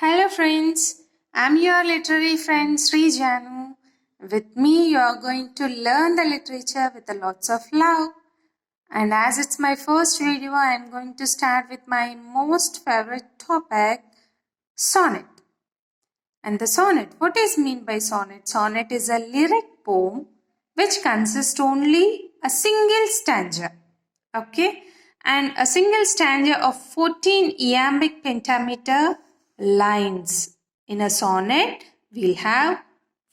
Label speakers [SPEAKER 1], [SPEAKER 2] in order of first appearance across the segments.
[SPEAKER 1] Hello friends, I'm your literary friend Sri Janu. With me you are going to learn the literature with a lots of love. And as it's my first video, I am going to start with my most favorite topic, sonnet. And the sonnet, what is meant by sonnet? Sonnet is a lyric poem which consists only a single stanza. Okay, and a single stanza of 14 iambic pentameter lines. In a sonnet, we'll have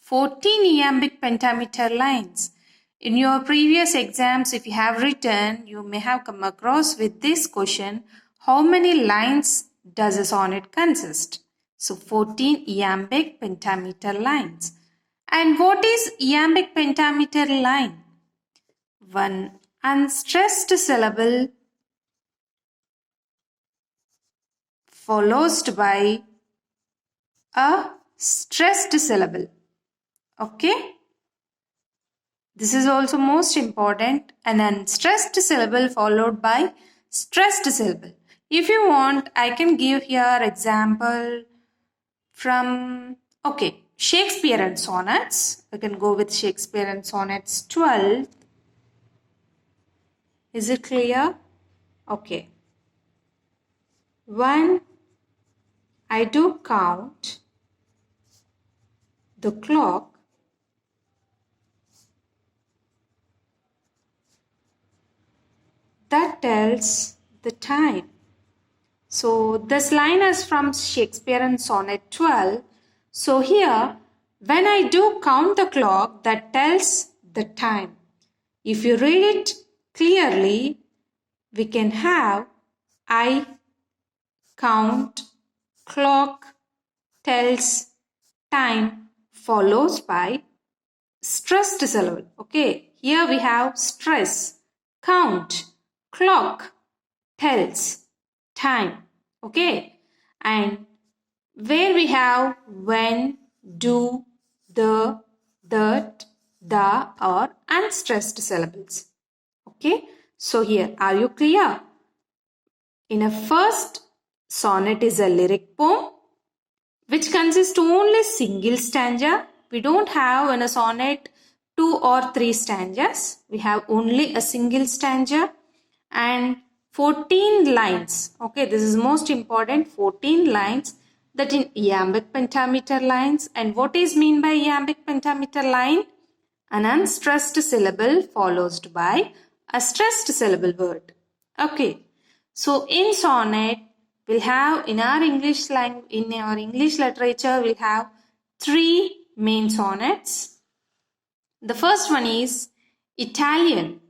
[SPEAKER 1] 14 iambic pentameter lines. In your previous exams, if you have written, you may have come across with this question, how many lines does a sonnet consist? So 14 iambic pentameter lines. And what is iambic pentameter line? One unstressed syllable followed by a stressed syllable. Okay? This is also most important. An unstressed syllable followed by stressed syllable. If you want, I can give here example from, Shakespearean sonnets. I can go with Shakespearean sonnets 12. Is it clear? Okay. When I do count the clock, that tells the time. So this line is from Shakespearean Sonnet 12. So here, when I do count the clock, that tells the time. If you read it clearly, we can have I count clock tells time follows by stressed syllable. Okay, here we have stress, count, clock, tells, time. Okay, and where we have when, do, the, that, the or unstressed syllables. Okay, so here, are you clear? In a first, sonnet is a lyric poem which consists only single stanza. We don't have in a sonnet 2 or 3 stanzas. We have only a single stanza and 14 lines. Okay, this is most important, 14 lines that in iambic pentameter lines. And what is mean by iambic pentameter line? An unstressed syllable followed by a stressed syllable word. Okay, so in sonnet, we'll have in our English literature, we'll have 3 main sonnets. The first one is Italian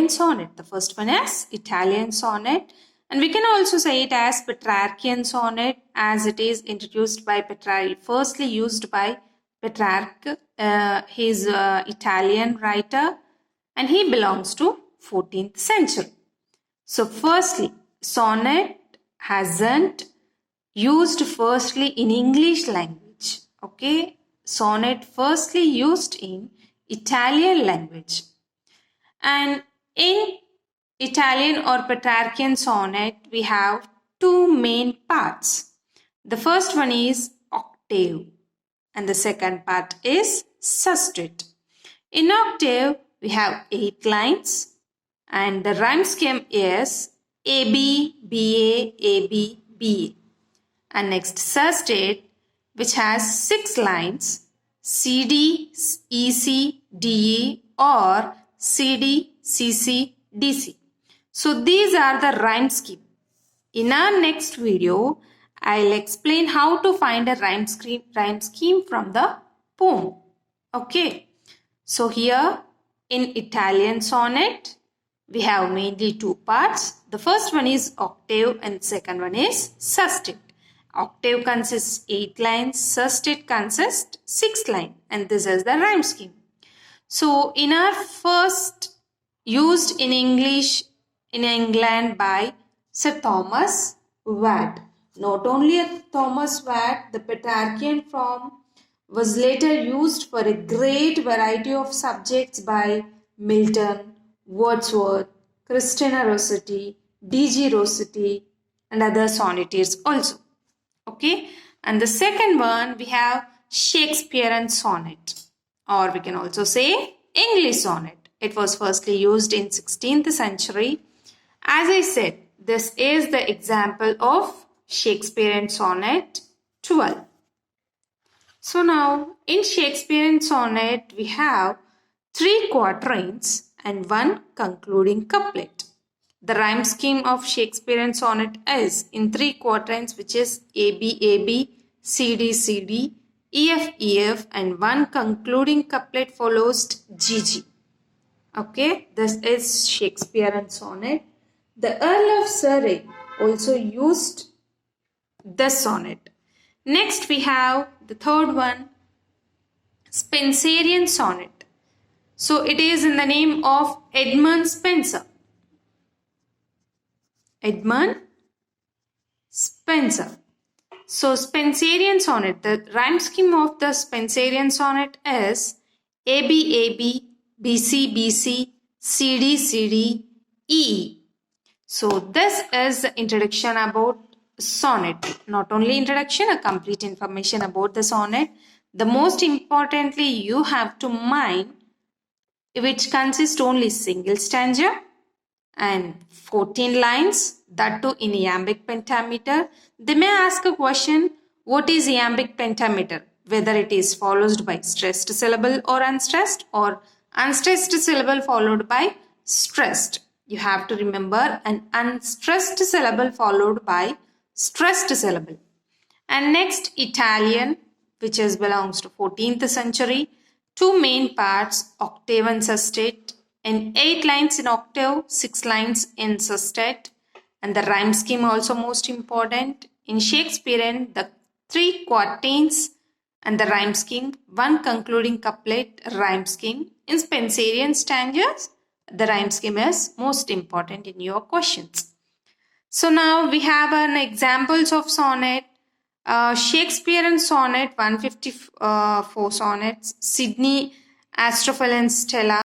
[SPEAKER 1] sonnet. The first one is Italian sonnet, and we can also say it as Petrarchian sonnet, as it is introduced by Petrarch, firstly used by Petrarch. He is an Italian writer and he belongs to 14th century. So firstly, sonnet hasn't used firstly in English language. Okay, sonnet firstly used in Italian language. And in Italian or Petrarchian sonnet, we have 2 main parts. The first one is octave and the second part is sestet. In octave, we have 8 lines and the rhyme scheme is AB, BA, AB, BA. And next sestet, which has 6 lines, CD, EC, DA or CD, CC, DC. So these are the rhyme scheme. In our next video, I'll explain how to find a rhyme scheme from the poem. Okay. So here in Italian sonnet, we have mainly 2 parts. The first one is octave and second one is sestet. Octave consists 8 lines, sestet consists 6 lines, and this is the rhyme scheme. So in our first used in English in England by Sir Thomas Watt. Not only Thomas Watt, the Petrarchian form was later used for a great variety of subjects by Milton, Wordsworth, Christina Rossetti, D.G. Rossetti and other sonnetteers also. Okay, and the second one we have Shakespearean sonnet, or we can also say English sonnet. It was firstly used in 16th century. As I said, this is the example of Shakespearean sonnet 12. So now in Shakespearean sonnet we have three quatrains and one concluding couplet. The rhyme scheme of Shakespearean sonnet is in three quatrains, which is A B A B, C D C D, E F E F, and one concluding couplet follows G G. Okay, this is Shakespearean sonnet. The Earl of Surrey also used the sonnet. Next we have the third one, Spenserian sonnet. So it is in the name of Edmund Spenser. Edmund Spenser. So Spenserian sonnet, the rhyme scheme of the Spenserian sonnet is A B A B, B C B C, C D C D, E. So this is the introduction about sonnet. Not only introduction, a complete information about the sonnet. The most importantly, you have to mind which consists only single stanza and 14 lines, that too in iambic pentameter. They may ask a question, what is iambic pentameter? Whether it is followed by stressed syllable or unstressed syllable followed by stressed. You have to remember an unstressed syllable followed by stressed syllable. And next, Italian, which belongs to 14th century. Two main parts, octave and sestet, and 8 lines in octave, 6 lines in sestet. And the rhyme scheme also most important. In Shakespearean, the 3 quatrains and the rhyme scheme, one concluding couplet rhyme scheme. In Spenserian stanzas, the rhyme scheme is most important in your questions. So now we have an examples of sonnet. Shakespearean sonnet, 154 sonnets. Sydney, Astrophel and Stella.